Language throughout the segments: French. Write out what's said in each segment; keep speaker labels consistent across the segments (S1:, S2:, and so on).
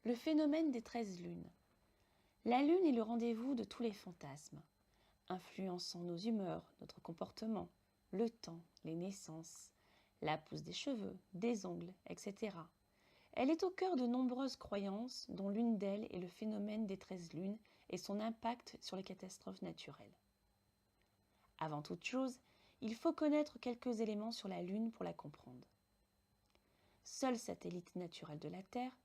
S1: Le phénomène des 13 lunes. La lune est le rendez-vous de tous les fantasmes, influençant nos humeurs, notre comportement, le temps, les naissances, la pousse des cheveux, des ongles, etc. Elle est au cœur de nombreuses croyances, dont l'une d'elles est le phénomène des 13 lunes et son impact sur les catastrophes naturelles. Avant toute chose, il faut connaître quelques éléments sur la Lune pour la comprendre. Seul satellite naturel de la Terre,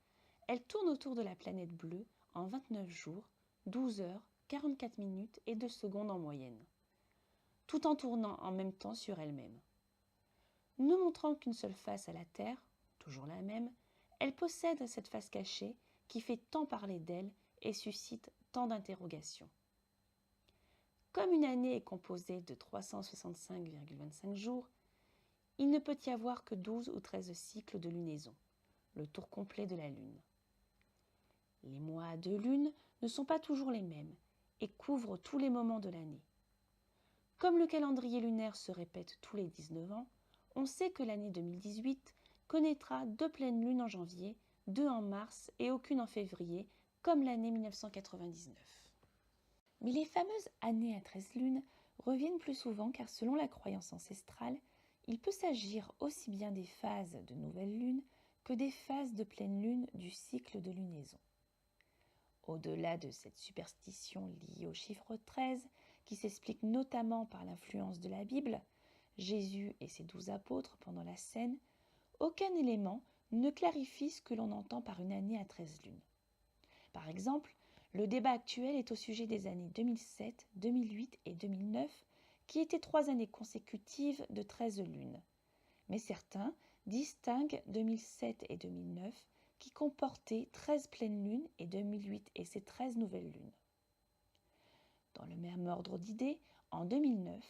S1: elle tourne autour de la planète bleue en 29 jours, 12 heures, 44 minutes et 2 secondes en moyenne, tout en tournant en même temps sur elle-même. Ne montrant qu'une seule face à la Terre, toujours la même, elle possède cette face cachée qui fait tant parler d'elle et suscite tant d'interrogations. Comme une année est composée de 365,25 jours, il ne peut y avoir que 12 ou 13 cycles de lunaison, le tour complet de la Lune. Les mois de lune ne sont pas toujours les mêmes et couvrent tous les moments de l'année. Comme le calendrier lunaire se répète tous les 19 ans, on sait que l'année 2018 connaîtra 2 pleines lunes en janvier, 2 en mars et aucune en février, comme l'année 1999. Mais les fameuses années à 13 lunes reviennent plus souvent car selon la croyance ancestrale, il peut s'agir aussi bien des phases de nouvelle lune que des phases de pleine lune du cycle de lunaison. Au-delà de cette superstition liée au chiffre 13, qui s'explique notamment par l'influence de la Bible, Jésus et ses 12 apôtres pendant la scène, aucun élément ne clarifie ce que l'on entend par une année à 13 lunes. Par exemple, le débat actuel est au sujet des années 2007, 2008 et 2009, qui étaient 3 années consécutives de 13 lunes. Mais certains distinguent 2007 et 2009 qui comportaient 13 pleines lunes et 2008 et ses 13 nouvelles lunes. Dans le même ordre d'idées, en 2009,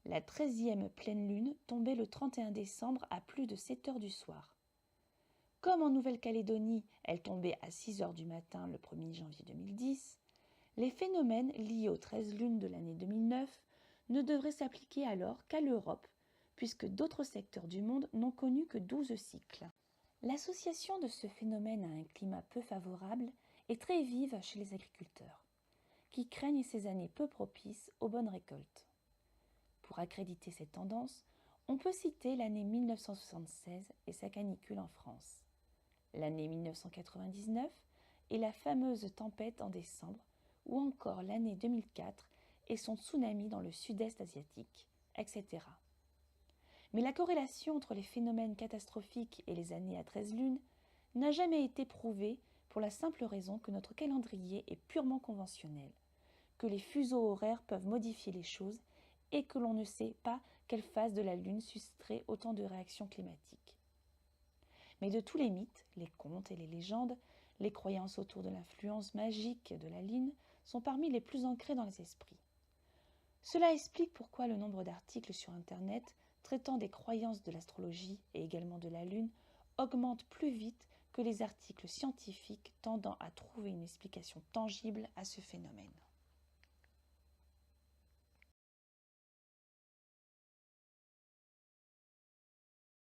S1: la 13e pleine lune tombait le 31 décembre à plus de 7 heures du soir. Comme en Nouvelle-Calédonie, elle tombait à 6 heures du matin le 1er janvier 2010, les phénomènes liés aux 13 lunes de l'année 2009 ne devraient s'appliquer alors qu'à l'Europe, puisque d'autres secteurs du monde n'ont connu que 12 cycles. L'association de ce phénomène à un climat peu favorable est très vive chez les agriculteurs, qui craignent ces années peu propices aux bonnes récoltes. Pour accréditer cette tendance, on peut citer l'année 1976 et sa canicule en France, l'année 1999 et la fameuse tempête en décembre, ou encore l'année 2004 et son tsunami dans le sud-est asiatique, etc. Mais la corrélation entre les phénomènes catastrophiques et les années à 13 lunes n'a jamais été prouvée pour la simple raison que notre calendrier est purement conventionnel, que les fuseaux horaires peuvent modifier les choses et que l'on ne sait pas quelle phase de la Lune susciterait autant de réactions climatiques. Mais de tous les mythes, les contes et les légendes, les croyances autour de l'influence magique de la Lune sont parmi les plus ancrées dans les esprits. Cela explique pourquoi le nombre d'articles sur Internet traitant des croyances de l'astrologie et également de la Lune augmente plus vite que les articles scientifiques tendant à trouver une explication tangible à ce phénomène.